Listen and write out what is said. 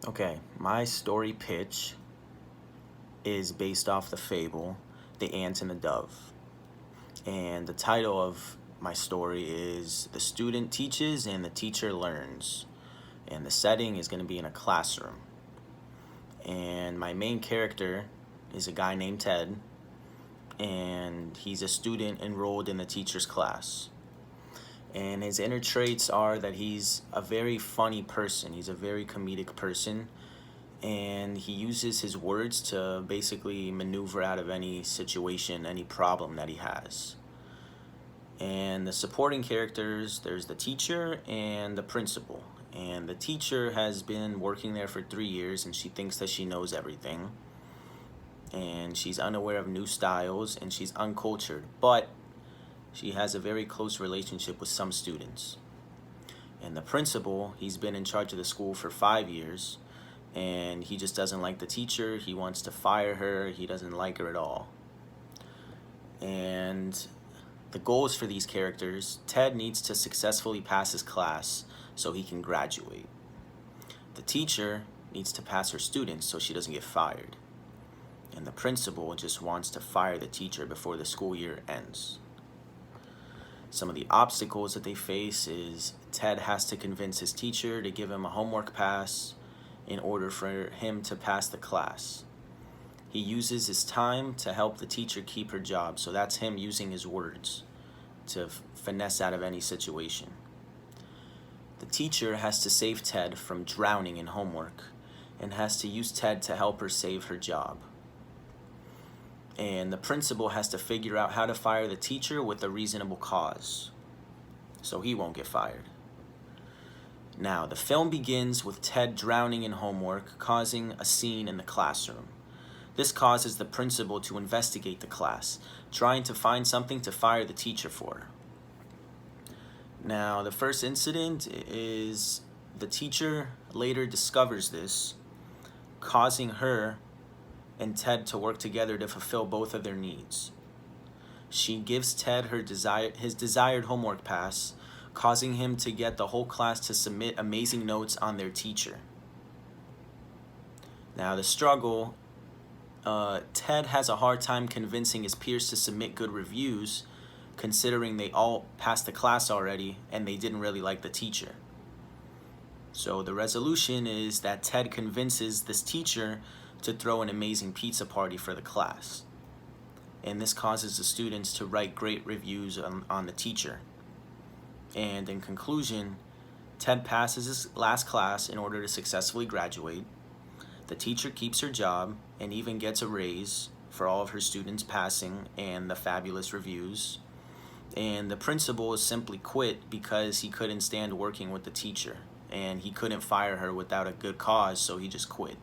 Okay, my story pitch is based off the fable, The Ant and the Dove. And the title of my story is The Student Teaches and the Teacher Learns. And the setting is going to be in a classroom. And my main character is a guy named Ted, and he's a student enrolled in the teacher's class. And his inner traits are that he's a very funny person, he's a very comedic person, and he uses his words to basically maneuver out of any situation, any problem that he has. And the supporting characters, there's the teacher and the principal. And the teacher has been working there for 3 years, and she thinks that she knows everything. And she's unaware of new styles, and she's uncultured, but she has a very close relationship with some students. And the principal, he's been in charge of the school for 5 years, and he just doesn't like the teacher. He wants to fire her. He doesn't like her at all. And the goals for these characters: Ted needs to successfully pass his class so he can graduate. The teacher needs to pass her students so she doesn't get fired. And the principal just wants to fire the teacher before the school year ends. Some of the obstacles that they face is Ted has to convince his teacher to give him a homework pass in order for him to pass the class. He uses his time to help the teacher keep her job, so that's him using his words to finesse out of any situation. The teacher has to save Ted from drowning in homework and has to use Ted to help her save her job. And the principal has to figure out how to fire the teacher with a reasonable cause, so he won't get fired. Now, the film begins with Ted drowning in homework, causing a scene in the classroom. This causes the principal to investigate the class, trying to find something to fire the teacher for. Now, the first incident is the teacher later discovers this, causing her and Ted to work together to fulfill both of their needs. She gives Ted his desired homework pass, causing him to get the whole class to submit amazing notes on their teacher. Now, the struggle: Ted has a hard time convincing his peers to submit good reviews, considering they all passed the class already and they didn't really like the teacher. So the resolution is that Ted convinces this teacher to throw an amazing pizza party for the class. And this causes the students to write great reviews on the teacher. And in conclusion, Ted passes his last class in order to successfully graduate. The teacher keeps her job and even gets a raise for all of her students passing and the fabulous reviews. And the principal simply quit because he couldn't stand working with the teacher, and he couldn't fire her without a good cause, so he just quit.